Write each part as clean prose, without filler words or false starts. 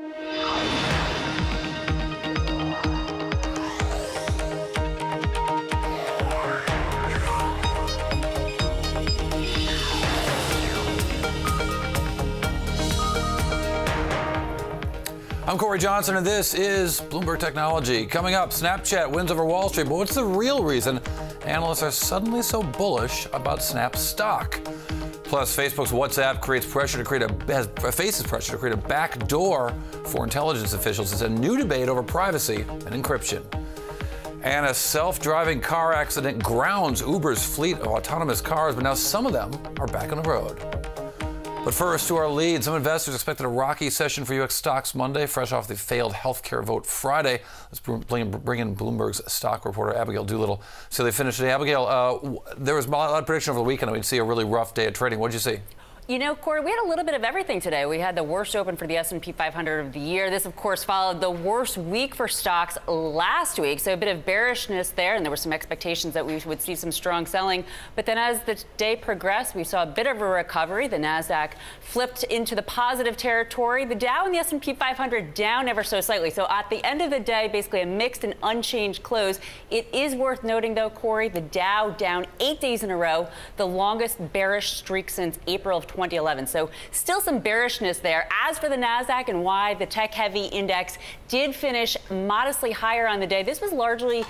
I'm Corey Johnson, and this is Bloomberg Technology. Coming up, Snapchat wins over Wall Street, but what's the real reason analysts are suddenly so bullish about Snap's stock? Plus, Facebook's WhatsApp faces pressure to create a backdoor for intelligence officials. It's a new debate over privacy and encryption. And a self-driving car accident grounds Uber's fleet of autonomous cars, but now some of them are back on the road. But first, to our lead. Some investors expected a rocky session for U.S. stocks Monday, fresh off the failed healthcare vote Friday. Let's bring in Bloomberg's stock reporter, Abigail Doolittle. So they finished today. Abigail, there was a lot of prediction over the weekend. We'd see a really rough day of trading. What did you see? You know, Corey, we had a little bit of everything today. We had the worst open for the S&P 500 of the year. This, of course, followed the worst week for stocks last week. So a bit of bearishness there, and there were some expectations that we would see some strong selling. But then as the day progressed, we saw a bit of a recovery. The Nasdaq flipped into the positive territory. The Dow and the S&P 500 down ever so slightly. So at the end of the day, basically a mixed and unchanged close. It is worth noting, though, Corey, the Dow down 8 days in a row, the longest bearish streak since April of 2011. So still some bearishness there. As for the Nasdaq and why the tech-heavy index did finish modestly higher on the day, this was largely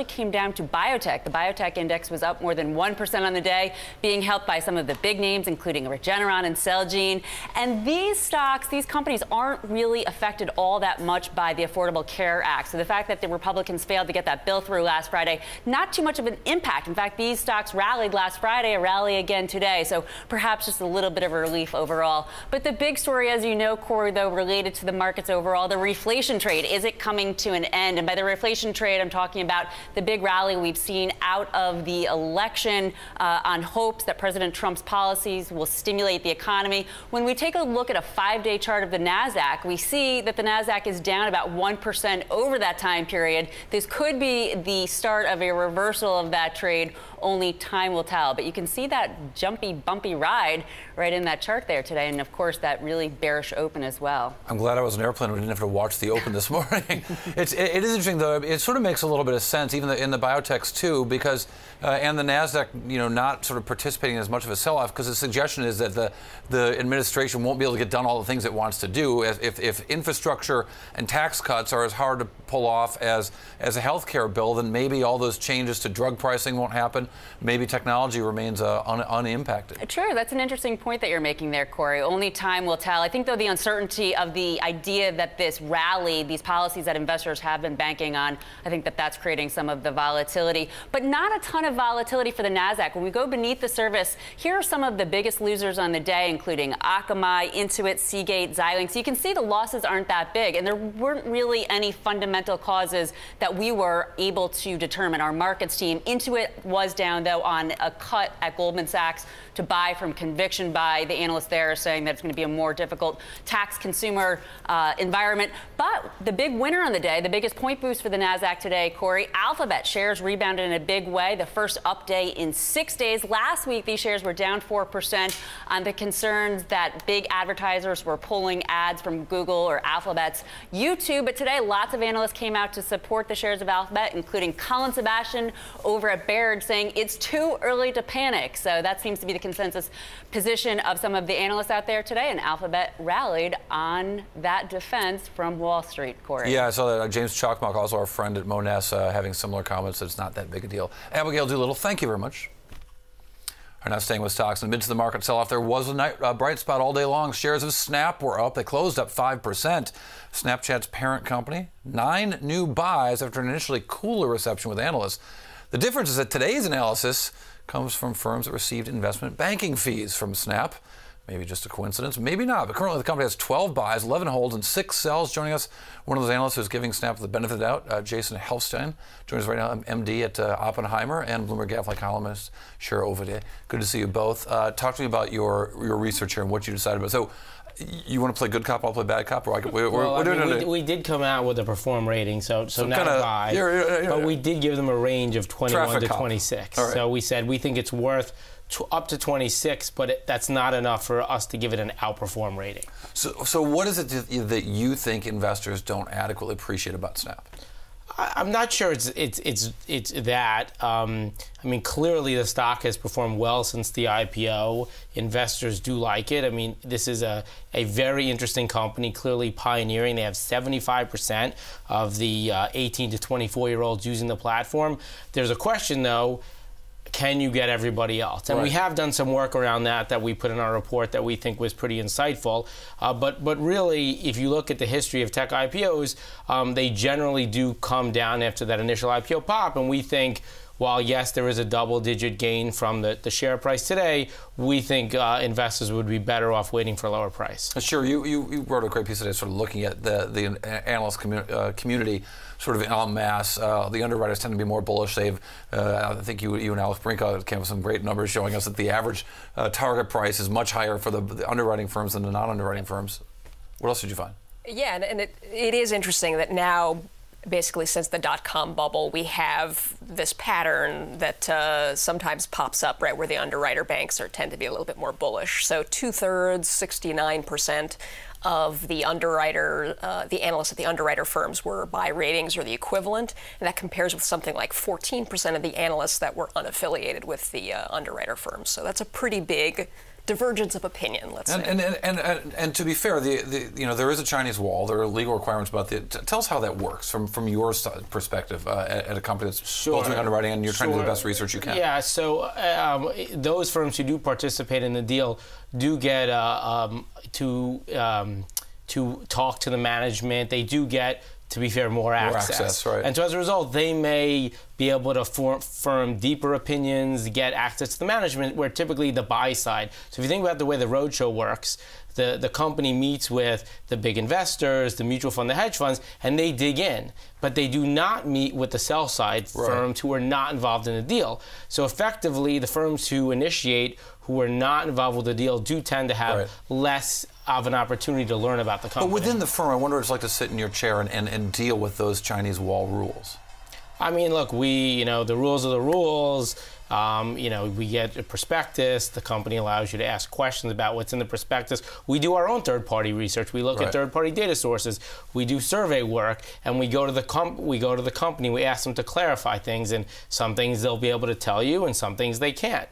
came down to biotech. The biotech index was up more than 1% on the day, being helped by some of the big names, including Regeneron and Celgene. And these stocks, these companies aren't really affected all that much by the Affordable Care Act. So the fact that the Republicans failed to get that bill through last Friday, not too much of an impact. In fact, these stocks rallied last Friday, a rally again today. So perhaps just a little bit of a relief overall. But the big story, as you know, Corey, though, related to the markets overall, the reflation trade. Is it coming to an end? And by the reflation trade, I'm talking about the big rally we've seen out of the election on hopes that President Trump's policies will stimulate the economy. When we take a look at a 5-day chart of the Nasdaq, we see that the Nasdaq is down about 1% over that time period. This could be the start of a reversal of that trade. Only time will tell. But you can see that jumpy, bumpy ride right in that chart there today. And, of course, that really bearish open as well. I'm glad I was on an airplane. We didn't have to watch the open this morning. It is interesting, though. It sort of makes a little bit of sense, even in the biotechs, too, because and the Nasdaq, not sort of participating in as much of a sell-off, because the suggestion is that the administration won't be able to get done all the things it wants to do. If infrastructure and tax cuts are as hard to pull off as a health care bill, then maybe all those changes to drug pricing won't happen. Maybe technology remains unimpacted. True. That's an interesting point that you're making there, Corey. Only time will tell. I think, though, the uncertainty of the idea that this rally, these policies that investors have been banking on, I think that that's creating some of the volatility. But not a ton of volatility for the Nasdaq. When we go beneath the surface, here are some of the biggest losers on the day, including Akamai, Intuit, Seagate, Xilinx. You can see the losses aren't that big, and there weren't really any fundamental causes that we were able to determine. Our markets team, Intuit was down, though, on a cut at Goldman Sachs to buy from conviction by the analysts there, saying that it's going to be a more difficult tax consumer environment. But the big winner on the day, the biggest point boost for the Nasdaq today, Corey, Alphabet shares rebounded in a big way. The first up day in 6 days. Last week, these shares were down 4% on the concerns that big advertisers were pulling ads from Google or Alphabet's YouTube. But today, lots of analysts came out to support the shares of Alphabet, including Colin Sebastian over at Baird, saying it's too early to panic. So that seems to be the consensus position of some of the analysts out there today, and Alphabet rallied on that defense from Wall Street, Corey. Yeah, I saw that. James Chalkmark, also our friend at Moness, having similar comments that it's not that big a deal. Abigail Doolittle, thank you very much. Are now staying with stocks. In the midst of the market sell-off, there was a bright spot all day long. Shares of Snap were up. They closed up 5%. Snapchat's parent company, 9 new buys after an initially cooler reception with analysts. The difference is that today's analysis comes from firms that received investment banking fees from Snap. Maybe just a coincidence, maybe not. But currently the company has 12 buys, 11 holds, and 6 sells. Joining us, one of those analysts who's giving Snap the benefit of the doubt, Jason Helfstein, joins us right now, MD at Oppenheimer, and Bloomberg Gafly columnist Cher Ovide. Good to see you both. Talk to me about your research here and what you decided about. So, you want to play good cop, I'll play bad cop? Or we did come out with a perform rating, so not a buy. But we did give them a range of 21 to 26. Right. So we said we think it's worth up to 26, but that's not enough for us to give it an outperform rating. So what is it that you think investors don't adequately appreciate about Snap? I'm not sure it's that. I mean, clearly the stock has performed well since the IPO. Investors do like it. I mean, this is a very interesting company, clearly pioneering. They have 75% of the 18 to 24-year-olds using the platform. There's a question, though. Can you get everybody else? And we have done some work around that we put in our report that we think was pretty insightful. But really, if you look at the history of tech IPOs, they generally do come down after that initial IPO pop. And we think, while yes, there is a double-digit gain from the share price today, we think investors would be better off waiting for a lower price. Sure. You wrote a great piece today sort of looking at the analyst community sort of en masse. The underwriters tend to be more bullish. I think you and Alex Brinka came up with some great numbers showing us that the average target price is much higher for the underwriting firms than the non-underwriting firms. What else did you find? Yeah, and it is interesting that now, basically since the dot-com bubble, we have this pattern that sometimes pops up, right, where the underwriter banks tend to be a little bit more bullish. So 2/3, 69% of the the analysts at the underwriter firms were buy ratings or the equivalent, and that compares with something like 14% of the analysts that were unaffiliated with the underwriter firms. So that's a pretty big divergence of opinion, let's say. And to be fair, there is a Chinese wall. There are legal requirements about tell us how that works from your perspective at a company that's both doing underwriting and you're trying to do the best research you can. Yeah. So those firms who do participate in the deal do get to talk to the management. They do get, to be fair, more access. Right. And so as a result, they may be able to form deeper opinions, get access to the management, where typically the buy side. So if you think about the way the roadshow works, the company meets with the big investors, the mutual fund, the hedge funds, and they dig in. But they do not meet with the sell side firms who are not involved in the deal. So effectively, the firms who initiate, who are not involved with the deal, do tend to have less of an opportunity to learn about the company. But within the firm, I wonder what it's like to sit in your chair and deal with those Chinese wall rules. I mean, look, the rules are the rules. We get a prospectus. The company allows you to ask questions about what's in the prospectus. We do our own third-party research. We look at third-party data sources. We do survey work, and we go to the company. We ask them to clarify things, and some things they'll be able to tell you, and some things they can't.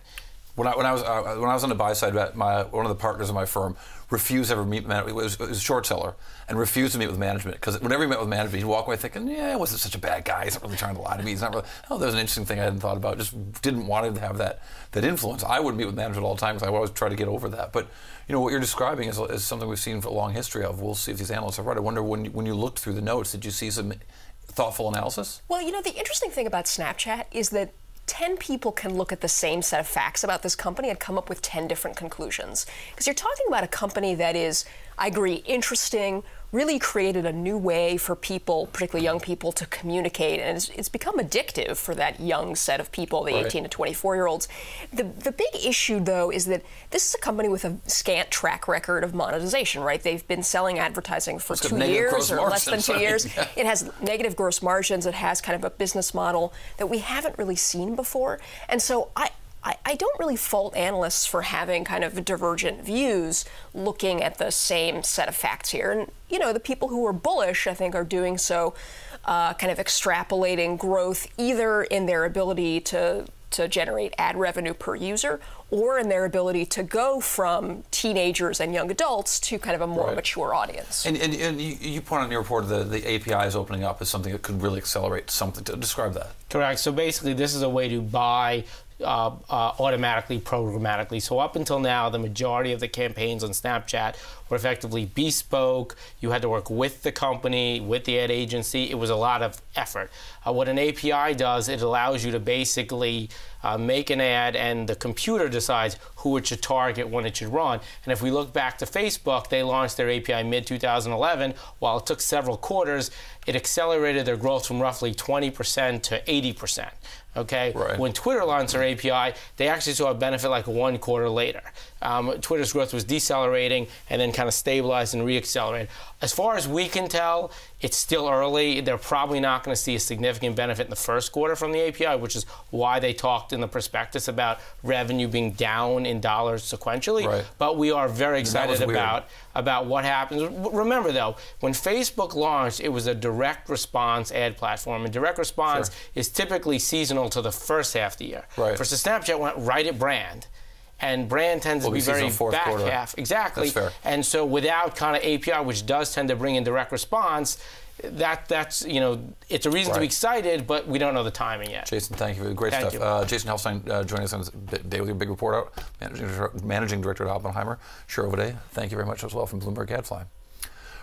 When I was on the buy side, one of the partners of my firm refused to ever meet management. It was a short seller and refused to meet with management because whenever he met with management, he'd walk away thinking, yeah, he wasn't such a bad guy. He's not really trying to lie to me. He's not really. Oh, there's an interesting thing I hadn't thought about. Just didn't want to have that influence. I would meet with management all the time because I always try to get over that. But what you're describing is something we've seen for a long history of. We'll see if these analysts are right. I wonder when you looked through the notes, did you see some thoughtful analysis? Well, the interesting thing about Snapchat is that 10 people can look at the same set of facts about this company and come up with 10 different conclusions. Because you're talking about a company that is, I agree, interesting, really created a new way for people, particularly young people, to communicate. And it's become addictive for that young set of people, the 18 to 24-year-olds. The big issue, though, is that this is a company with a scant track record of monetization, right? They've been selling advertising for 2 years or less than 2 years. Yeah. It has negative gross margins. It has kind of a business model that we haven't really seen before. And so I don't really fault analysts for having kind of divergent views looking at the same set of facts here. And, the people who are bullish, I think, are doing so kind of extrapolating growth either in their ability to generate ad revenue per user or in their ability to go from teenagers and young adults to kind of a more mature audience. And you point out in your report that the APIs opening up as something that could really accelerate something. To describe that. Correct. So basically, this is a way to buy automatically, programmatically. So up until now, the majority of the campaigns on Snapchat were effectively bespoke. You had to work with the company, with the ad agency. It was a lot of effort. What an API does, it allows you to basically make an ad, and the computer decides who it should target, when it should run. And if we look back to Facebook, they launched their API mid-2011. While it took several quarters, it accelerated their growth from roughly 20% to 80%. Okay, Right. when Twitter launched their API, they actually saw a benefit like 1 quarter later. Twitter's growth was decelerating and then kind of stabilized and reaccelerated. As far as we can tell, it's still early. They're probably not going to see a significant benefit in the first quarter from the API, which is why they talked in the prospectus about revenue being down in dollars sequentially. Right. But we are very excited weird. about what happens. Remember, though, when Facebook launched, it was a direct response ad platform, and direct response is typically seasonal to the first half of the year. Right. Versus Snapchat went right at brand. And brand tends to be very back quarter. half. Exactly. That's fair. And so without kind of API, which does tend to bring in direct response, that's it's a reason to be excited, but we don't know the timing yet. Jason, thank you for the great Thank stuff. you. Jason Helfstein joining us on this day with your big report out, managing director at Oppenheimer. Sure, O'Day, thank you very much as well from Bloomberg Gadfly.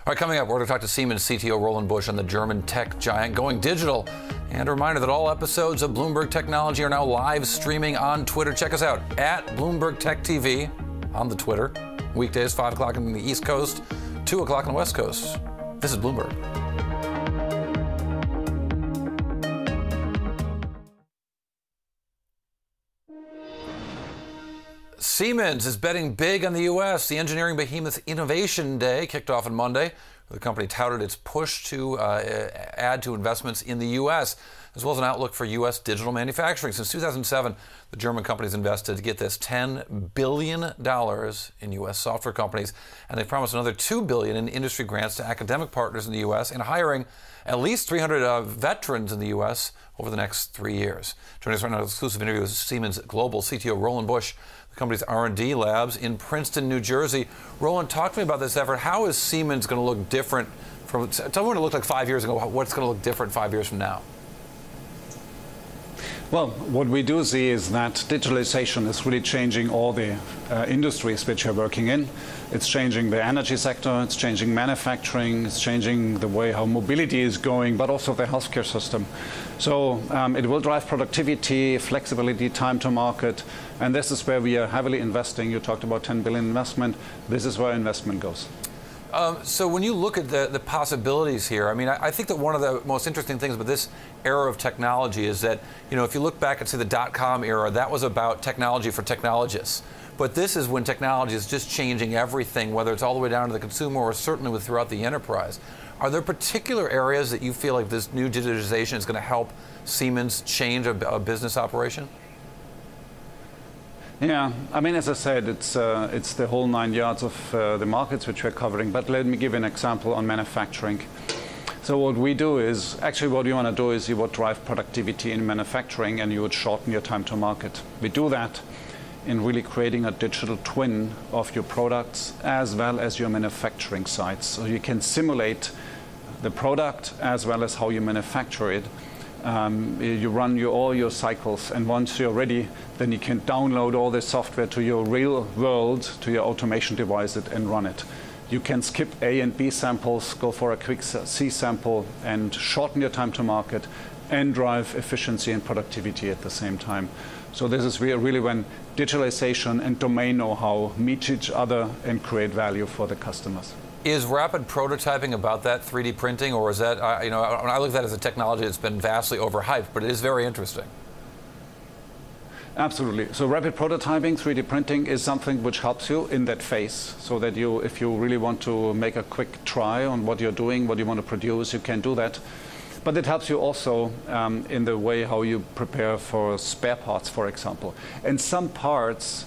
All right, coming up, we're going to talk to Siemens CTO Roland Busch on the German tech giant going digital. And a reminder that all episodes of Bloomberg Technology are now live streaming on Twitter. Check us out at Bloomberg Tech TV on the Twitter. Weekdays, 5 o'clock on the East Coast, 2 o'clock on the West Coast. This is Bloomberg. Siemens is betting big on the U.S. The engineering behemoth's Innovation Day kicked off on Monday. The company touted its push to add to investments in the U.S., as well as an outlook for U.S. digital manufacturing. Since 2007, the German company's invested, to get this, $10 billion in U.S. software companies, and they've promised another $2 billion in industry grants to academic partners in the U.S. and hiring at least 300 veterans in the U.S. over the next 3 years. Joining us right now, an exclusive interview with Siemens Global CTO Roland Busch, the company's R&D labs in Princeton, New Jersey. Roland, talk to me about this effort. How is Siemens going to look different from, tell me what it looked like 5 years ago, what's going to look different 5 years from now? Well, what we do see is that digitalization is really changing all the industries which we're working in. It's changing the energy sector, it's changing manufacturing, it's changing the way how mobility is going, but also the healthcare system. So it will drive productivity, flexibility, time to market, and this is where we are heavily investing. You talked about 10 billion investment. This is where investment goes. So when you look at the possibilities here, I mean, I think that one of the most interesting things about this era of technology is that, if you look back at, say, the dot-com era, that was about technology for technologists. But this is when technology is just changing everything, whether it's all the way down to the consumer or certainly throughout the enterprise. Are there particular areas that you feel like this new digitization is going to help Siemens change a business operation? Yeah, I mean, as I said, it's the whole 9 yards of the markets which we're covering. But let me give an example on manufacturing. So what we do is, actually what you want to do is you would drive productivity in manufacturing and you would shorten your time to market. We do that in really creating a digital twin of your products as well as your manufacturing sites. So you can simulate the product as well as how you manufacture it. You run all your cycles, and once you're ready, then you can download all this software to your real world, to your automation device, and run it. You can skip A and B samples, go for a quick C sample, and shorten your time to market, and drive efficiency and productivity at the same time. So this is really when digitalization and domain know-how meet each other and create value for the customers. Is rapid prototyping about that 3D printing, or is that, I look at that as a technology that's been vastly overhyped, but it is very interesting. Absolutely. So rapid prototyping, 3D printing is something which helps you in that phase, so that if you really want to make a quick try on what you're doing, what you want to produce, you can do that. But it helps you also in the way how you prepare for spare parts, for example. And some parts,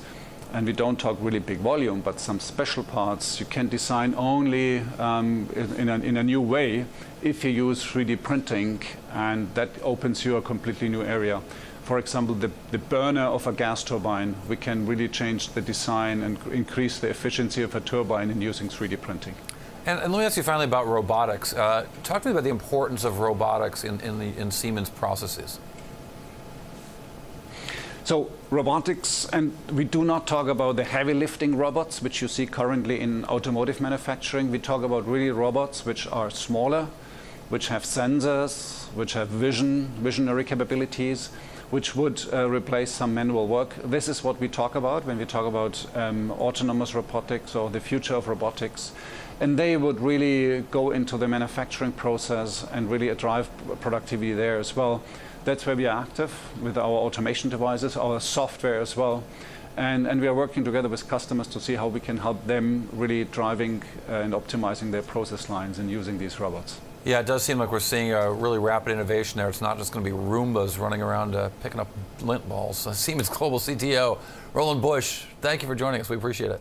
and we don't talk really big volume, but some special parts you can design only in a new way if you use 3D printing, and that opens you a completely new area. For example, the burner of a gas turbine, we can really change the design and increase the efficiency of a turbine in using 3D printing. And let me ask you finally about robotics. Talk to me about the importance of robotics in Siemens processes. So robotics, and we do not talk about the heavy lifting robots, which you see currently in automotive manufacturing. We talk about really robots which are smaller, which have sensors, which have visionary capabilities, which would replace some manual work. This is what we talk about when we talk about autonomous robotics or the future of robotics. And they would really go into the manufacturing process and really drive productivity there as well. That's where we are active with our automation devices, our software as well. And we are working together with customers to see how we can help them really driving and optimizing their process lines and using these robots. Yeah, it does seem like we're seeing a really rapid innovation there. It's not just going to be Roombas running around picking up lint balls. Siemens Global CTO, Roland Busch, thank you for joining us. We appreciate it.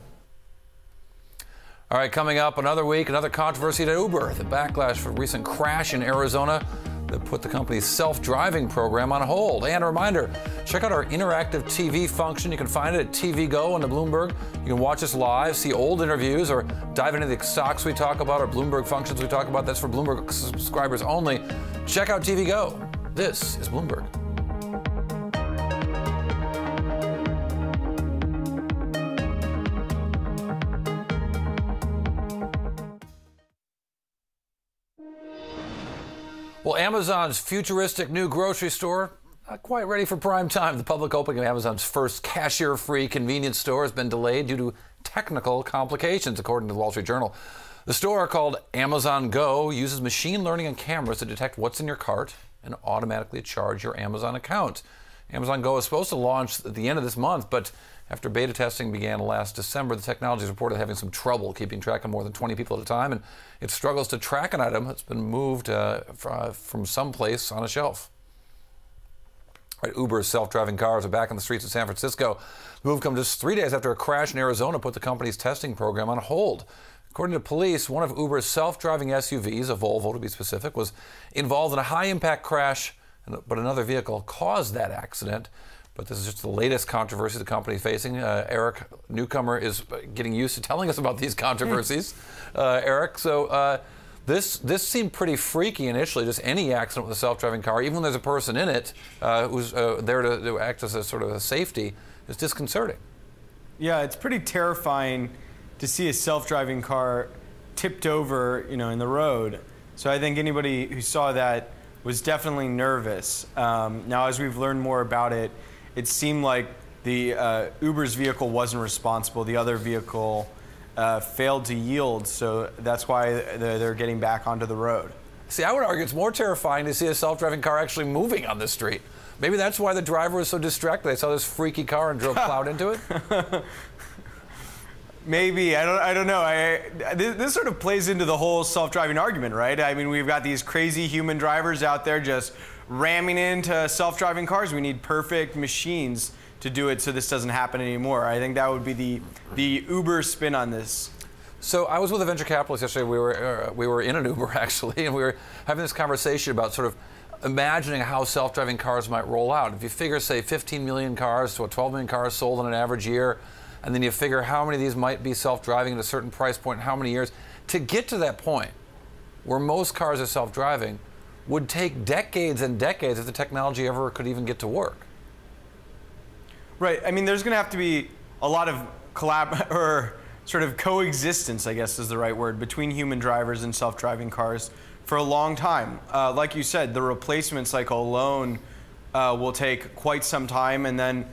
All right, coming up another week, another controversy at Uber, the backlash for a recent crash in Arizona that put the company's self-driving program on hold. And a reminder, check out our interactive TV function. You can find it at TV Go on the Bloomberg. You can watch us live, see old interviews, or dive into the stocks we talk about or Bloomberg functions we talk about. That's for Bloomberg subscribers only. Check out TV Go. This is Bloomberg. Well, Amazon's futuristic new grocery store, not quite ready for prime time. The public opening of Amazon's first cashier-free convenience store has been delayed due to technical complications, according to the Wall Street Journal. The store, called Amazon Go, uses machine learning and cameras to detect what's in your cart and automatically charge your Amazon account. Amazon Go is supposed to launch at the end of this month, but after beta testing began last December, the technology is reported having some trouble keeping track of more than 20 people at a time, and it struggles to track an item that's been moved from someplace on a shelf. Right, Uber's self-driving cars are back on the streets of San Francisco. The move comes just 3 days after a crash in Arizona put the company's testing program on hold. According to police, one of Uber's self-driving SUVs, a Volvo to be specific, was involved in a high-impact crash, but another vehicle caused that accident. But this is just the latest controversy the company is facing. Eric Newcomer is getting used to telling us about these controversies. Eric, so this seemed pretty freaky initially, just any accident with a self-driving car, even when there's a person in it who's there to act as a sort of a safety, is disconcerting. Yeah, it's pretty terrifying to see a self-driving car tipped over, in the road. So I think anybody who saw that was definitely nervous. Now, as we've learned more about it, it seemed like the Uber's vehicle wasn't responsible. The other vehicle failed to yield, so that's why they're getting back onto the road. See, I would argue it's more terrifying to see a self-driving car actually moving on the street. Maybe that's why the driver was so distracted. They saw this freaky car and drove plowed into it. Maybe. I don't know. This sort of plays into the whole self-driving argument, right? I mean, we've got these crazy human drivers out there just ramming into self-driving cars. We need perfect machines to do it so this doesn't happen anymore. I think that would be the Uber spin on this. So I was with a venture capitalist yesterday. We were in an Uber, actually, and we were having this conversation about sort of imagining how self-driving cars might roll out. If you figure, say, 15 million cars to 12 million cars sold in an average year, and then you figure how many of these might be self-driving at a certain price point, how many years, to get to that point where most cars are self-driving would take decades and decades if the technology ever could even get to work. Right. I mean, there's going to have to be a lot of sort of coexistence, I guess is the right word, between human drivers and self-driving cars for a long time. Like you said, the replacement cycle alone will take quite some time, and then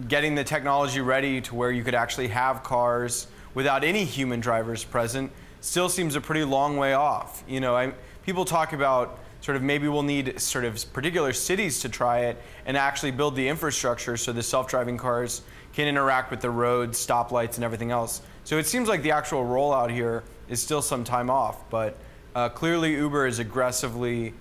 getting the technology ready to where you could actually have cars without any human drivers present still seems a pretty long way off. People talk about sort of maybe we'll need sort of particular cities to try it and actually build the infrastructure so the self-driving cars can interact with the roads, stoplights, and everything else. So it seems like the actual rollout here is still some time off, but clearly Uber is aggressively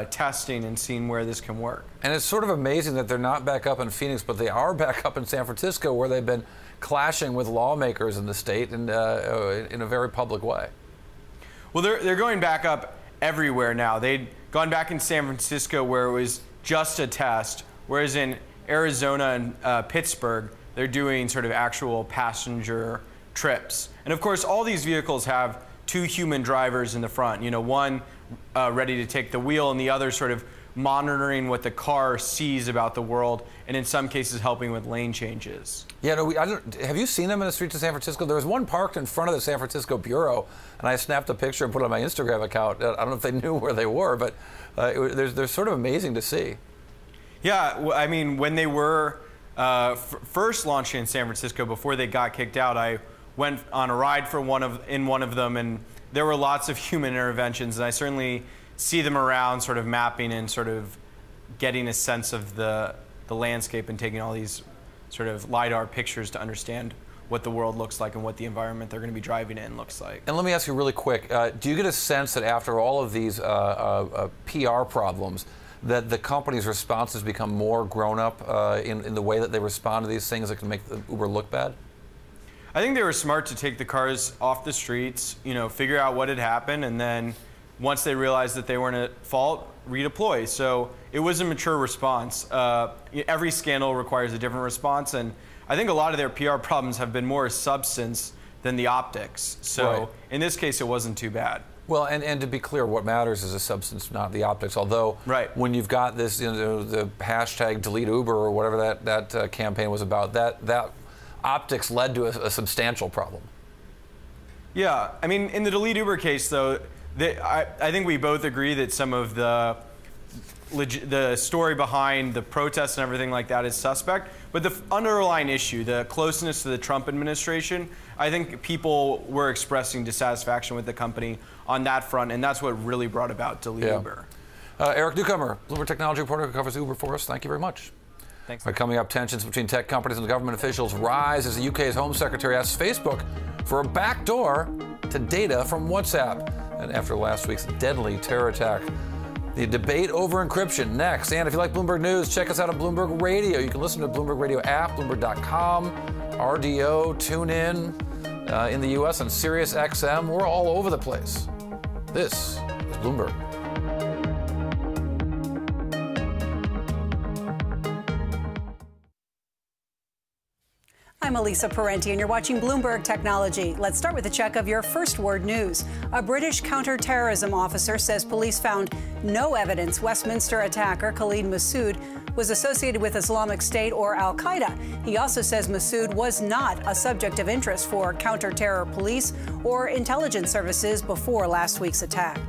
testing and seeing where this can work. And it's sort of amazing that they're not back up in Phoenix, but they are back up in San Francisco, where they've been clashing with lawmakers in the state and in a very public way. Well, they're going back up everywhere now. They'd gone back in San Francisco where it was just a test, whereas in Arizona and Pittsburgh, they're doing sort of actual passenger trips. And of course, all these vehicles have two human drivers in the front. One ready to take the wheel and the other sort of monitoring what the car sees about the world, and in some cases helping with lane changes. Yeah, no, have you seen them in the streets of San Francisco? There was one parked in front of the San Francisco Bureau, and I snapped a picture and put it on my Instagram account. I don't know if they knew where they were, but they're sort of amazing to see. Yeah, I mean, when they were first launching in San Francisco, before they got kicked out, I went on a ride for one of them, and there were lots of human interventions, and I certainly see them around sort of mapping and sort of getting a sense of the landscape and taking all these sort of LiDAR pictures to understand what the world looks like and what the environment they're going to be driving in looks like. And let me ask you really quick, do you get a sense that after all of these PR problems, that the company's responses become more grown up in the way that they respond to these things that can make the Uber look bad? I think they were smart to take the cars off the streets, figure out what had happened, and then once they realized that they weren't at fault, redeploy. So it was a mature response. Every scandal requires a different response, and I think a lot of their PR problems have been more substance than the optics. So in this case, it wasn't too bad. Well, and to be clear, what matters is the substance, not the optics. Although, when you've got this, the hashtag delete Uber or whatever that campaign was about, that optics led to a substantial problem. Yeah, I mean, in the delete Uber case, though, I think we both agree that some of the story behind the protests and everything like that is suspect. But the underlying issue, the closeness to the Trump administration, I think people were expressing dissatisfaction with the company on that front, and that's what really brought about delete Uber. Eric Newcomer, Bloomberg technology reporter who covers Uber for us. Thank you very much. Thanks. Coming up, tensions between tech companies and government officials rise as the UK's Home Secretary asks Facebook for a backdoor to data from WhatsApp. And after last week's deadly terror attack, the debate over encryption next. And if you like Bloomberg News, check us out on Bloomberg Radio. You can listen to the Bloomberg Radio app, Bloomberg.com, RDO, TuneIn, in the U.S. on Sirius XM. We're all over the place. This is Bloomberg. I'm Elisa Parenti, and you're watching Bloomberg Technology. Let's start with a check of your first word news. A British counterterrorism officer says police found no evidence Westminster attacker Khalid Massoud was associated with Islamic State or al-Qaeda. He also says Massoud was not a subject of interest for counter-terror police or intelligence services before last week's attack.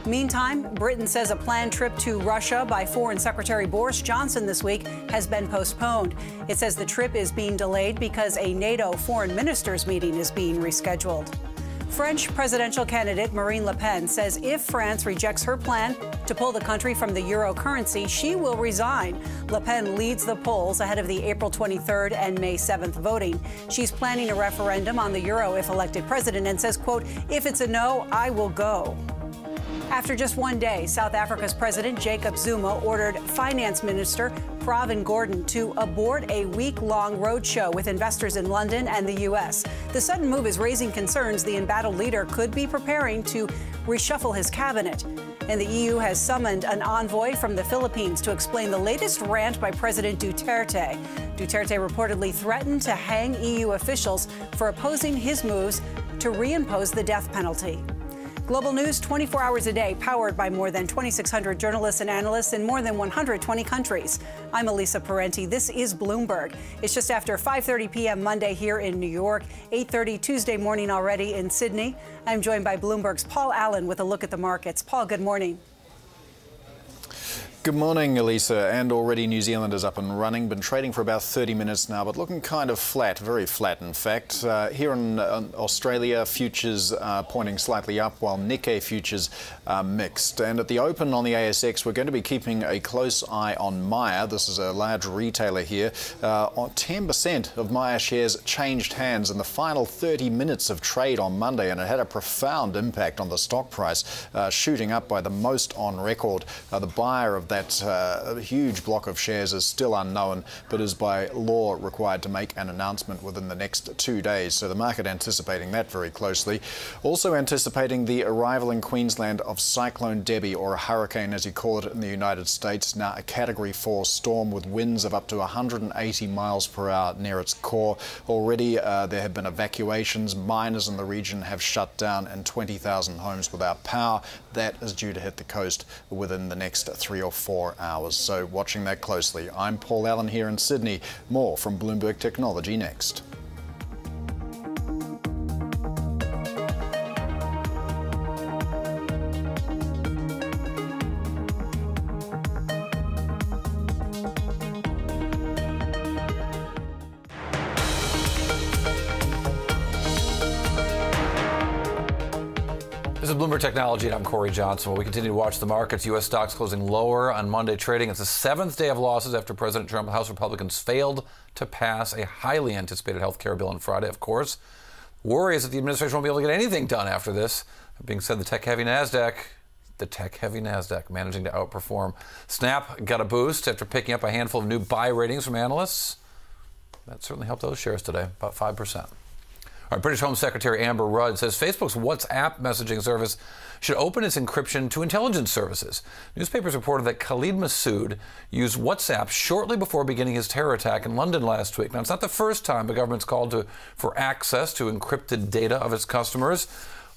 Meantime, Britain says a planned trip to Russia by Foreign Secretary Boris Johnson this week has been postponed. It says the trip is being delayed because a NATO foreign ministers meeting is being rescheduled. French presidential candidate Marine Le Pen says if France rejects her plan to pull the country from the euro currency, she will resign. Le Pen leads the polls ahead of the April 23rd and May 7th voting. She's planning a referendum on the euro if elected president and says, quote, if it's a no, I will go. After just one day, South Africa's President Jacob Zuma ordered Finance Minister Pravin Gordhan to abort a week-long roadshow with investors in London and the U.S. The sudden move is raising concerns the embattled leader could be preparing to reshuffle his cabinet. And the EU has summoned an envoy from the Philippines to explain the latest rant by President Duterte. Duterte reportedly threatened to hang EU officials for opposing his moves to reimpose the death penalty. Global news 24 hours a day, powered by more than 2,600 journalists and analysts in more than 120 countries. I'm Elisa Parenti. This is Bloomberg. It's just after 5:30 p.m. Monday here in New York, 8:30 Tuesday morning already in Sydney. I'm joined by Bloomberg's Paul Allen with a look at the markets. Paul, good morning. Good morning, Elisa. And already New Zealand is up and running. Been trading for about 30 minutes now, but looking kind of flat, very flat, in fact. Here in Australia, futures pointing slightly up, while Nikkei futures are mixed. And at the open on the ASX, we're going to be keeping a close eye on Myer. This is a large retailer here. 10% of Myer shares changed hands in the final 30 minutes of trade on Monday, and it had a profound impact on the stock price, shooting up by the most on record. The buyer of that huge block of shares is still unknown, but is by law required to make an announcement within the next 2 days. So the market anticipating that very closely. Also anticipating the arrival in Queensland of Cyclone Debbie, or a hurricane as you call it in the United States. Now a Category 4 storm with winds of up to 180 miles per hour near its core. Already there have been evacuations. Miners in the region have shut down and 20,000 homes without power. That is due to hit the coast within the next 3 or 4 hours. So watching that closely. I'm Paul Allen here in Sydney. More from Bloomberg Technology next. Bloomberg Technology, and I'm Corey Johnson. While we continue to watch the markets, U.S. stocks closing lower on Monday trading. It's the 7th day of losses after President Trump and House Republicans failed to pass a highly anticipated health care bill on Friday, of course. Worry is that the administration won't be able to get anything done after this. That being said, the tech-heavy NASDAQ managing to outperform. Snap got a boost after picking up a handful of new buy ratings from analysts. That certainly helped those shares today, about 5%. Our British Home Secretary Amber Rudd says Facebook's WhatsApp messaging service should open its encryption to intelligence services. Newspapers reported that Khalid Massoud used WhatsApp shortly before beginning his terror attack in London last week. Now, it's not the first time the government's called for access to encrypted data of its customers.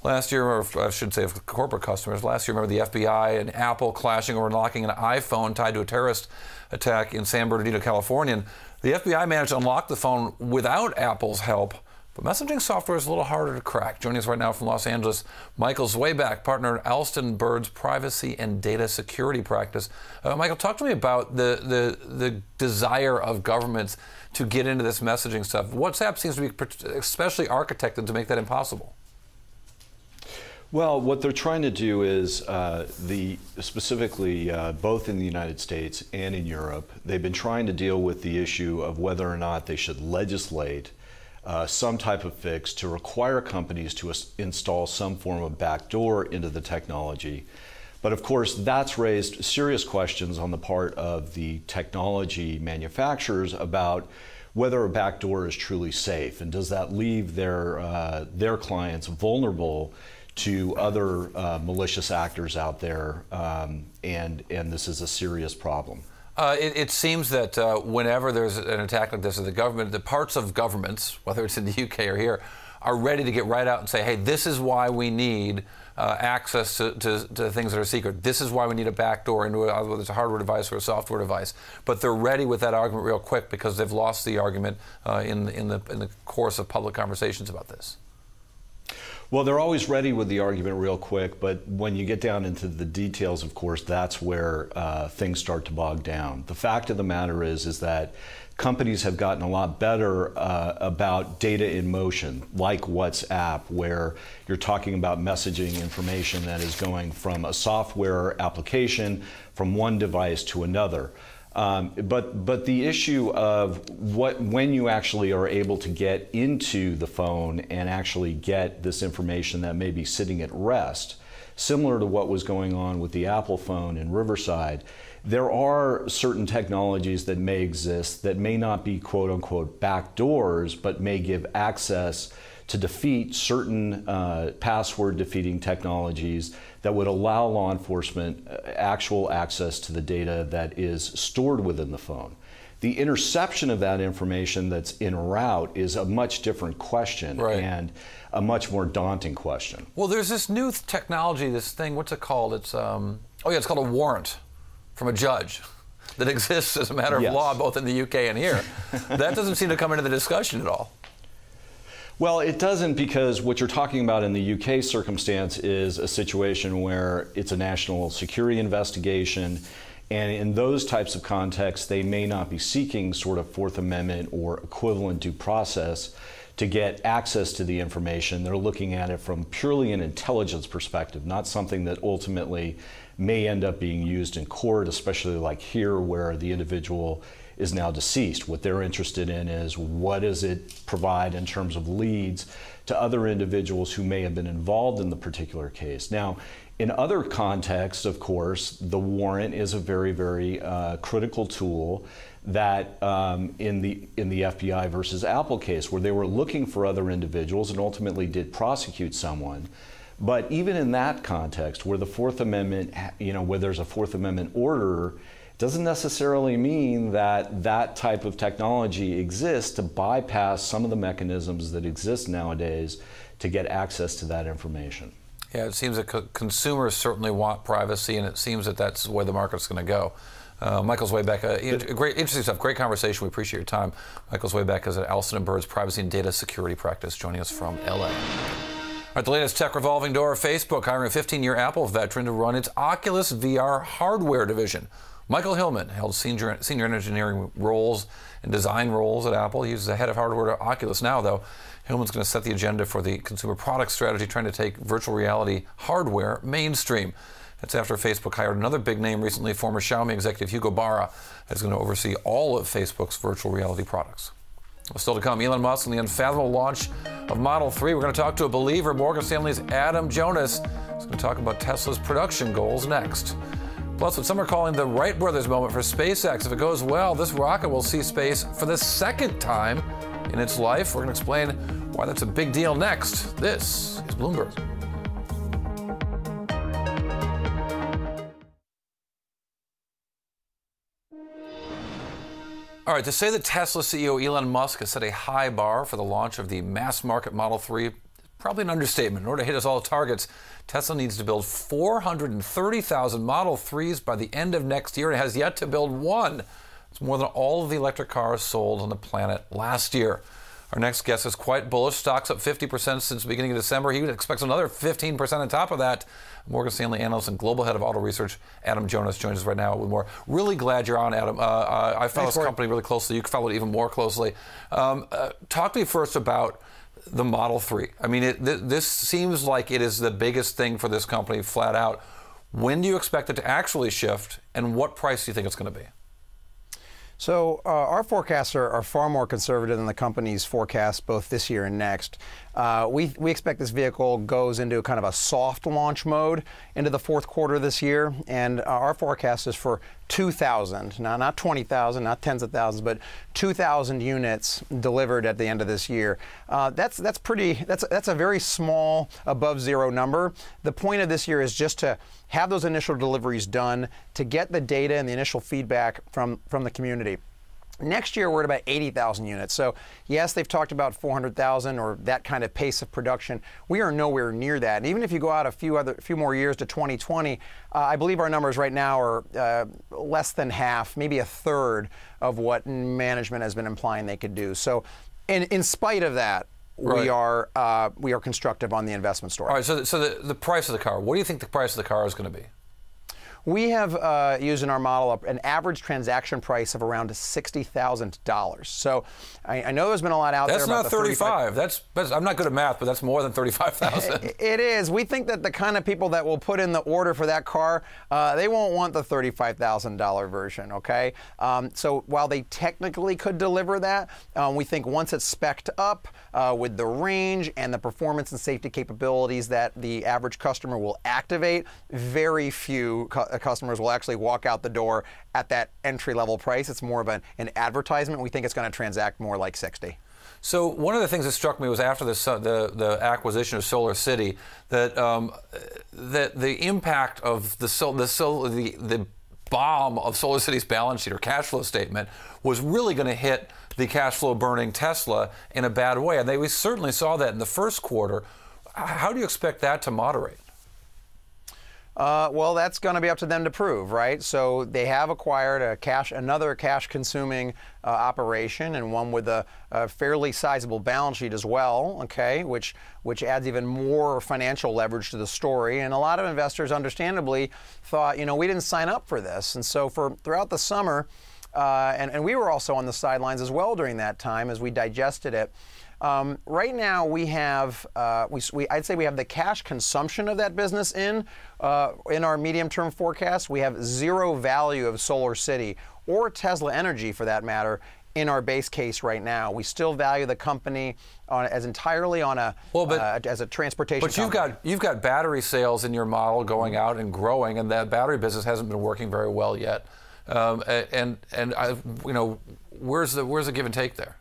Last year, or I should say of corporate customers, last year, remember the FBI and Apple clashing over unlocking an iPhone tied to a terrorist attack in San Bernardino, California. And the FBI managed to unlock the phone without Apple's help. But messaging software is a little harder to crack. Joining us right now from Los Angeles, Michael Zweiback, partner at Alston Bird's privacy and data security practice. Michael, talk to me about the desire of governments to get into this messaging stuff. WhatsApp seems to be especially architected to make that impossible. Well, what they're trying to do is specifically both in the United States and in Europe, they've been trying to deal with the issue of whether or not they should legislate some type of fix to require companies to install some form of backdoor into the technology. But of course, that's raised serious questions on the part of the technology manufacturers about whether a backdoor is truly safe, and does that leave their clients vulnerable to other malicious actors out there, and this is a serious problem. It seems that whenever there's an attack like this, the parts of governments, whether it's in the UK or here, are ready to get right out and say, hey, this is why we need access to things that are secret. This is why we need a backdoor into whether it's a hardware device or a software device. But they're ready with that argument real quick because they've lost the argument in the course of public conversations about this. Well, they're always ready with the argument real quick, but when you get down into the details, of course, that's where things start to bog down. The fact of the matter is that companies have gotten a lot better about data in motion, like WhatsApp, where you're talking about messaging information that is going from a software application from one device to another. But the issue of when you actually are able to get into the phone and actually get this information that may be sitting at rest, similar to what was going on with the Apple phone in Riverside, there are certain technologies that may exist that may not be quote unquote backdoors, but may give access to defeat certain password defeating technologies that would allow law enforcement actual access to the data that is stored within the phone. The interception of that information that's en route is a much different question, right, and a much more daunting question. Well, there's this new technology, this thing, what's it called? It's it's called a warrant from a judge that exists as a matter of law both in the UK and here. That doesn't seem to come into the discussion at all. Well, it doesn't, because what you're talking about in the UK circumstance is a situation where it's a national security investigation, and in those types of contexts, they may not be seeking sort of Fourth Amendment or equivalent due process to get access to the information. They're looking at it from purely an intelligence perspective, not something that ultimately may end up being used in court, especially like here where the individual is now deceased. What they're interested in is what does it provide in terms of leads to other individuals who may have been involved in the particular case. Now, in other contexts, of course, the warrant is a very, very critical tool that in the FBI versus Apple case, where they were looking for other individuals and ultimately did prosecute someone. But even in that context, where the Fourth Amendment, where there's a Fourth Amendment order, doesn't necessarily mean that that type of technology exists to bypass some of the mechanisms that exist nowadays to get access to that information. Yeah, it seems that consumers certainly want privacy, and it seems that that's where the market's going to go. Michael Zweiback, great, interesting stuff. Great conversation. We appreciate your time. Michael Zweiback is at Alston & Bird's privacy and data security practice, joining us from LA. All right, the latest tech revolving door, Facebook hiring a 15-year Apple veteran to run its Oculus VR hardware division. Michael Hillman held senior engineering roles and design roles at Apple. He's the head of hardware at Oculus now, though. Hillman's going to set the agenda for the consumer product strategy, trying to take virtual reality hardware mainstream. That's after Facebook hired another big name recently, former Xiaomi executive Hugo Barra, is going to oversee all of Facebook's virtual reality products. Well, still to come, Elon Musk and the unfathomable launch of Model 3. We're going to talk to a believer, Morgan Stanley's Adam Jonas. He's going to talk about Tesla's production goals next. Plus, what some are calling the Wright brothers moment for SpaceX. If it goes well, this rocket will see space for the second time in its life. We're going to explain why that's a big deal next. This is Bloomberg. All right, to say that Tesla CEO Elon Musk has set a high bar for the launch of the mass market Model 3 is probably an understatement. In order to hit us all targets, Tesla needs to build 430,000 Model 3s by the end of next year and has yet to build one. It's more than all of the electric cars sold on the planet last year. Our next guest is quite bullish. Stocks up 50% since the beginning of December. He expects another 15% on top of that. Morgan Stanley analyst and global head of auto research, Adam Jonas, joins us right now with more. Really glad you're on, Adam. I follow this company really closely. You follow it even more closely. Talk to me first about the Model 3. I mean, this seems like it is the biggest thing for this company, flat out. When do you expect it to actually shift, and what price do you think it's going to be? So our forecasts are far more conservative than the company's forecast, both this year and next. We expect this vehicle goes into kind of a soft launch mode into the fourth quarter this year, and our forecast is for 2,000, now not 20,000, not tens of thousands, but 2,000 units delivered at the end of this year. That's a very small above zero number. The point of this year is just to have those initial deliveries done, to get the data and the initial feedback from the community. Next year, we're at about 80,000 units. So, yes, they've talked about 400,000 or that kind of pace of production. We are nowhere near that. And even if you go out a few more years to 2020, I believe our numbers right now are less than half, maybe a third of what management has been implying they could do. So, in spite of that, right, we are constructive on the investment story. All right. So the price of the car. What do you think the price of the car is going to be? We have used in our model an average transaction price of around $60,000. So I know there's been a lot out there about That's not 35. That's I'm not good at math, but that's more than 35,000. It is. We think that the kind of people that will put in the order for that car, they won't want the $35,000 version. Okay. So while they technically could deliver that, we think once it's spec'd up with the range and the performance and safety capabilities that the average customer will activate, very few customers will actually walk out the door at that entry-level price. It's more of an advertisement. We think it's going to transact more like 60. So one of the things that struck me was after the acquisition of Solar City that the impact of the bomb of Solar City's balance sheet or cash flow statement was really going to hit the cash flow burning Tesla in a bad way, and we certainly saw that in the first quarter. How do you expect that to moderate? Well, that's going to be up to them to prove, right? So they have acquired another cash-consuming operation, and one with a fairly sizable balance sheet as well, okay, which adds even more financial leverage to the story. And a lot of investors, understandably, thought, we didn't sign up for this. And so throughout the summer, and we were also on the sidelines as well during that time as we digested it. Right now, we have, I'd say we have the cash consumption of that business in our medium-term forecast. We have zero value of Solar City or Tesla Energy, for that matter, in our base case right now. We still value the company as entirely on as a transportation company. But you've got battery sales in your model going out and growing, and that battery business hasn't been working very well yet. Where's the give and take there?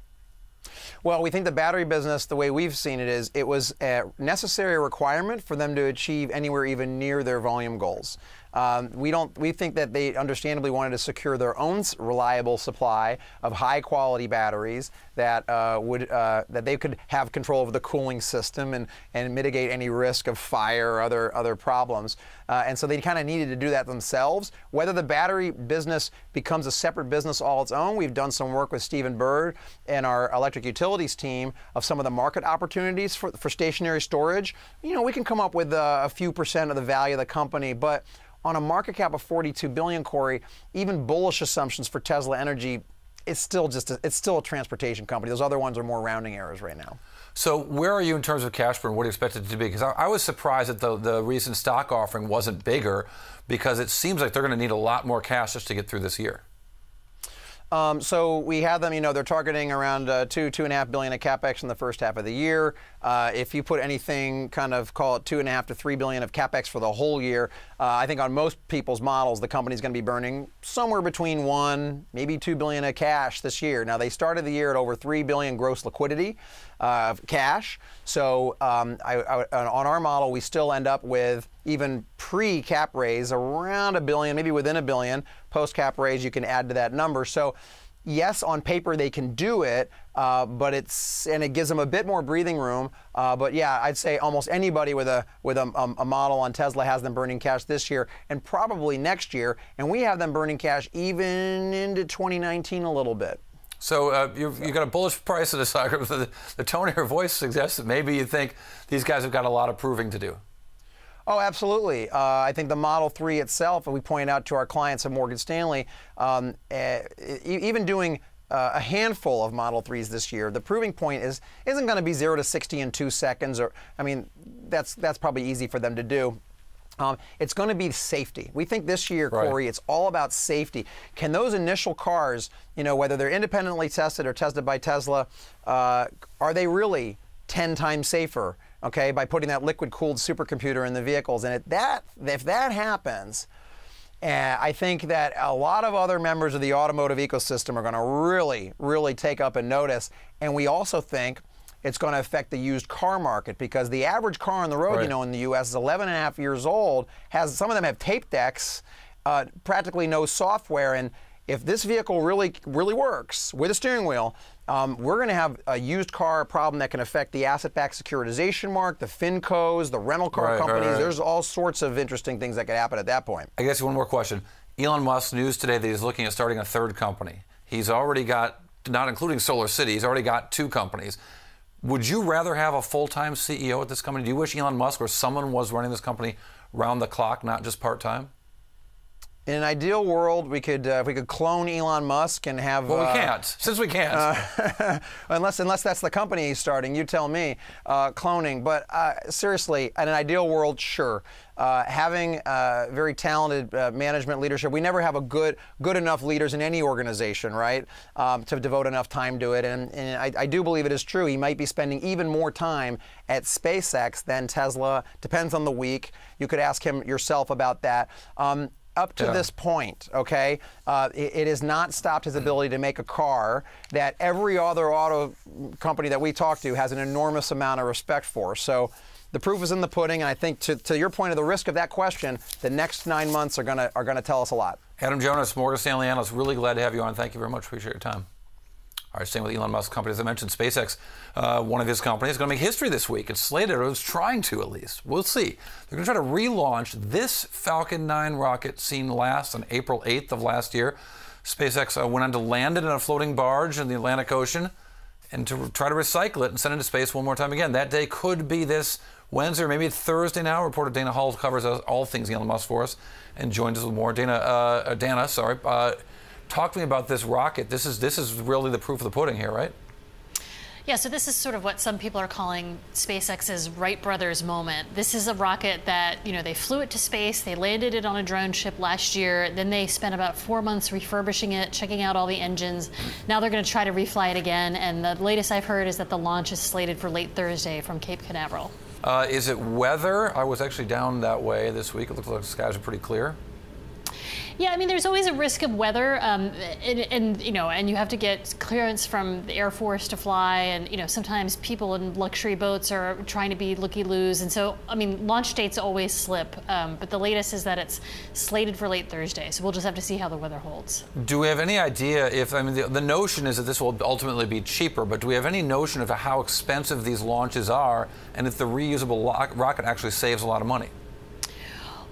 Well, we think the battery business, the way we've seen it is, it was a necessary requirement for them to achieve anywhere even near their volume goals. We think that they understandably wanted to secure their own reliable supply of high-quality batteries that that they could have control over the cooling system and mitigate any risk of fire or other problems. and so they kind of needed to do that themselves. Whether the battery business becomes a separate business all its own, we've done some work with Stephen Bird and our electric utilities team of some of the market opportunities for stationary storage. You know, we can come up with a few percent of the value of the company, but on a market cap of $42 billion, Corey, even bullish assumptions for Tesla Energy, it's still a transportation company. Those other ones are more rounding errors right now. So where are you in terms of cash burn? What do you expect it to be? Because I was surprised that the recent stock offering wasn't bigger, because it seems like they're going to need a lot more cash just to get through this year. So we have them, you know, they're targeting around $2.5 billion of capex in the first half of the year. If you put anything, kind of call it $2.5 to $3 billion of capex for the whole year, I think on most people's models, the company's going to be burning somewhere between $1, maybe $2 billion of cash this year. Now, they started the year at over $3 billion gross liquidity of cash. So on our model, we still end up with, even pre-cap raise, around $1 billion, maybe within $1 billion. Post-cap raise, you can add to that number. So yes, on paper they can do it, but it gives them a bit more breathing room. But yeah, I'd say almost anybody with a model on Tesla has them burning cash this year and probably next year, and we have them burning cash even into 2019 a little bit. So you've got a bullish price of the stock. The tone of your voice suggests that maybe you think these guys have got a lot of proving to do. Oh, absolutely. I think the Model 3 itself, and we point out to our clients at Morgan Stanley, even doing a handful of Model 3s this year, the proving point isn't going to be 0 to 60 in 2 seconds. Or, I mean, that's probably easy for them to do. It's going to be safety. We think this year, Corey, it's all about safety. Can those initial cars, you know, whether they're independently tested or tested by Tesla, are they really 10 times safer, okay, by putting that liquid-cooled supercomputer in the vehicles? And if that happens, I think that a lot of other members of the automotive ecosystem are going to really, really take up and notice. And we also think it's going to affect the used car market, because the average car on the road, you know, in the U.S. is 11 and a half years old. Some of them have tape decks, practically no software. And if this vehicle really works with a steering wheel, we're going to have a used car problem that can affect the asset-backed securitization market, the FinCos, the rental car companies. There's all sorts of interesting things that could happen at that point. I guess one more question. Elon Musk, news today that he's looking at starting a third company. He's already got, not including Solar City, he's already got 2 companies. Would you rather have a full-time CEO at this company? Do you wish Elon Musk or someone was running this company round the clock, not just part-time? In an ideal world, we could if we could clone Elon Musk and have. Well, we can't. Since we can't. Unless that's the company he's starting. You tell me. Cloning. But seriously, in an ideal world, sure. Having very talented management leadership. We never have a good enough leaders in any organization, right? To devote enough time to it. And I do believe it is true. He might be spending even more time at SpaceX than Tesla. Depends on the week. You could ask him yourself about that. Up to this point, okay, it has not stopped his ability to make a car that every other auto company that we talk to has an enormous amount of respect for. So the proof is in the pudding, and I think to your point of the risk of that question, the next 9 months are gonna tell us a lot. Adam Jonas, Morgan Stanley analyst, really glad to have you on. Thank you very much. Appreciate your time. All right, staying with Elon Musk's company, as I mentioned, SpaceX, one of his companies, is going to make history this week. It's slated, or it's trying to at least. We'll see. They're going to try to relaunch this Falcon 9 rocket seen last on April 8th of last year. SpaceX went on to land it in a floating barge in the Atlantic Ocean and to try to recycle it and send it into space one more time again. That day could be this Wednesday or maybe Thursday now. Reporter Dana Hull covers all things Elon Musk for us and joins us with more. Dana, talk to me about this rocket. This is really the proof of the pudding here, right? Yeah, so this is sort of what some people are calling SpaceX's Wright brothers moment. This is a rocket that, you know, they flew it to space, they landed it on a drone ship last year, then they spent about 4 months refurbishing it, checking out all the engines. Now they're going to try to refly it again, and the latest I've heard is that the launch is slated for late Thursday from Cape Canaveral. Is it weather? I was actually down that way this week. It looks like the skies are pretty clear. Yeah, I mean, there's always a risk of weather, and you know, and you have to get clearance from the Air Force to fly, and you know, sometimes people in luxury boats are trying to be looky-loos, and so I mean, launch dates always slip. But the latest is that it's slated for late Thursday, so we'll just have to see how the weather holds. Do we have any idea if, I mean, the notion is that this will ultimately be cheaper, but do we have any notion of how expensive these launches are, and if the reusable rocket actually saves a lot of money?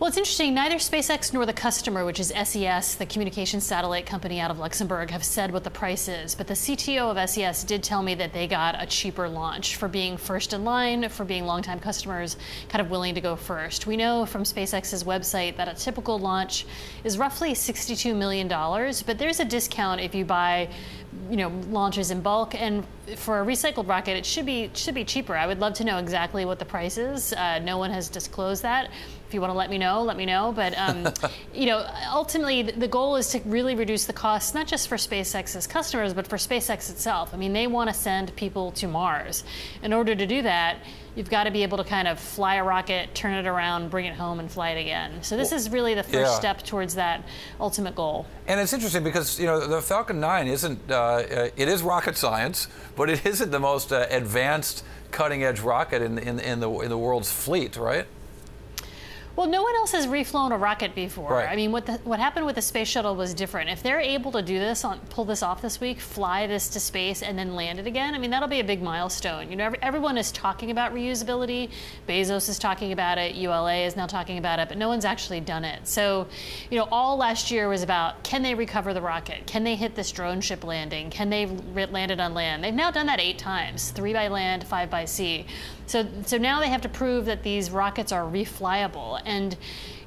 Well, it's interesting. Neither SpaceX nor the customer, which is SES, the communications satellite company out of Luxembourg, have said what the price is. But the CTO of SES did tell me that they got a cheaper launch for being first in line, for being longtime customers, kind of willing to go first. We know from SpaceX's website that a typical launch is roughly $62 million, but there's a discount if you buy, launches in bulk. And for a recycled rocket, it should be cheaper. I would love to know exactly what the price is. No one has disclosed that. If you want to let me know. But, ultimately, the goal is to really reduce the costs, not just for SpaceX's customers, but for SpaceX itself. I mean, they want to send people to Mars. In order to do that, you've got to be able to kind of fly a rocket, turn it around, bring it home, and fly it again. So this is really the first step towards that ultimate goal. And it's interesting because, the Falcon 9 isn't, it is rocket science, but it isn't the most advanced cutting-edge rocket in the world's fleet, right? Well, no one else has reflown a rocket before. Right. I mean, what happened with the space shuttle was different. If they're able to do this, pull this off this week, fly this to space, and then land it again, I mean, that'll be a big milestone. Everyone is talking about reusability. Bezos is talking about it. ULA is now talking about it, but no one's actually done it. So, all last year was about, can they recover the rocket? Can they hit this drone ship landing? Can they land it on land? They've now done that 8 times, 3 by land, 5 by sea. So now they have to prove that these rockets are reflyable. And,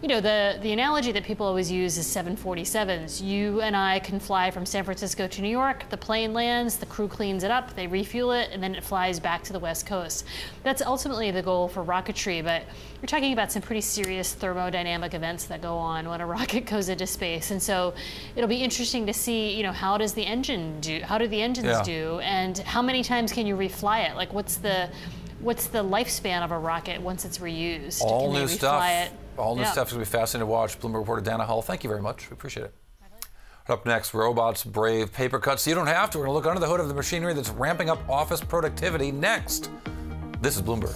the analogy that people always use is 747s. You and I can fly from San Francisco to New York. The plane lands, the crew cleans it up, they refuel it, and then it flies back to the West Coast. That's ultimately the goal for rocketry, but we're talking about some pretty serious thermodynamic events that go on when a rocket goes into space. And so it'll be interesting to see, how does the engine do? How do the engines do? And how many times can you refly it? Like, what's the lifespan of a rocket once it's reused? All Can new they stuff. refly it? All new stuff is going to be fascinating to watch. Bloomberg reporter Dana Hull, thank you very much. We appreciate it. Up next, robots brave paper cuts. So you don't have to. We're going to look under the hood of the machinery that's ramping up office productivity next. This is Bloomberg.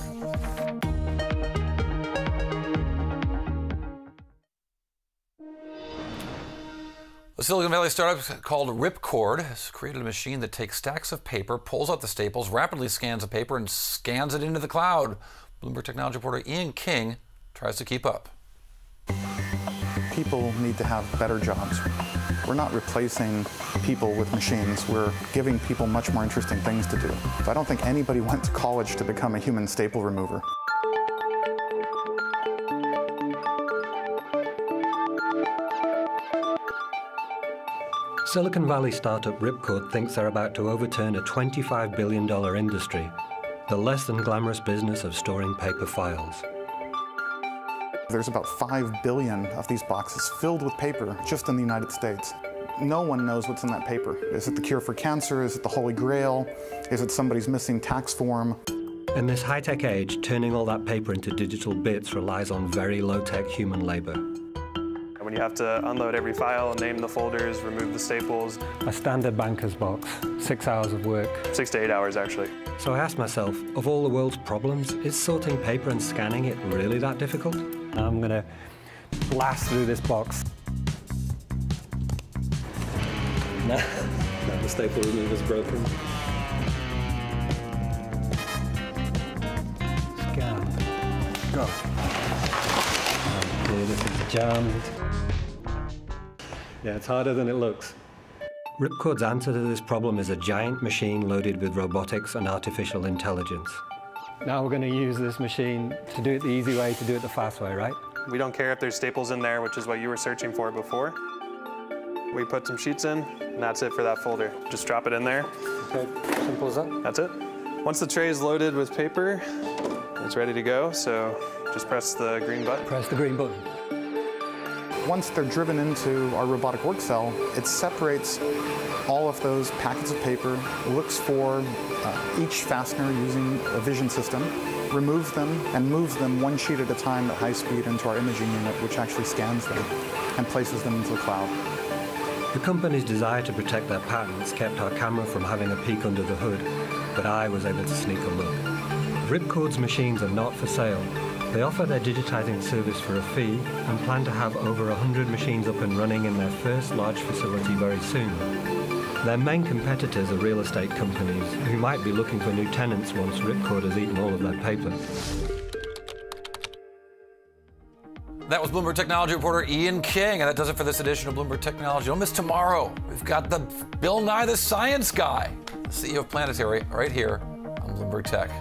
A Silicon Valley startup called Ripcord has created a machine that takes stacks of paper, pulls out the staples, rapidly scans the paper, and scans it into the cloud. Bloomberg technology reporter Ian King tries to keep up. People need to have better jobs. We're not replacing people with machines. We're giving people much more interesting things to do. I don't think anybody went to college to become a human staple remover. Silicon Valley startup Ripcord thinks they're about to overturn a $25 billion industry, the less than glamorous business of storing paper files. There's about 5 billion of these boxes filled with paper just in the United States. No one knows what's in that paper. Is it the cure for cancer? Is it the Holy Grail? Is it somebody's missing tax form? In this high-tech age, turning all that paper into digital bits relies on very low-tech human labor. When you have to unload every file, name the folders, remove the staples. A standard banker's box, 6 hours of work. 6 to 8 hours, actually. So I asked myself, of all the world's problems, is sorting paper and scanning it really that difficult? I'm going to blast through this box. No, the staple remover's broken. Scan. Go. Okay, this is jammed. Yeah, it's harder than it looks. Ripcord's answer to this problem is a giant machine loaded with robotics and artificial intelligence. Now we're going to use this machine to do it the easy way, to do it the fast way, right? We don't care if there's staples in there, which is what you were searching for before. We put some sheets in, and that's it for that folder. Just drop it in there. Okay, simple as that. That's it. Once the tray is loaded with paper, it's ready to go, so just press the green button. Press the green button. Once they're driven into our robotic work cell, it separates all of those packets of paper, looks for each fastener using a vision system, removes them, and moves them one sheet at a time at high speed into our imaging unit, which actually scans them and places them into the cloud. The company's desire to protect their patents kept our camera from having a peek under the hood, but I was able to sneak a look. Ripcord's machines are not for sale. They offer their digitizing service for a fee and plan to have over 100 machines up and running in their first large facility very soon. Their main competitors are real estate companies who might be looking for new tenants once Ripcord has eaten all of their paper. That was Bloomberg Technology reporter Ian King, and that does it for this edition of Bloomberg Technology. Don't miss tomorrow. We've got the Bill Nye the Science Guy, CEO of Planetary, right here on Bloomberg Tech.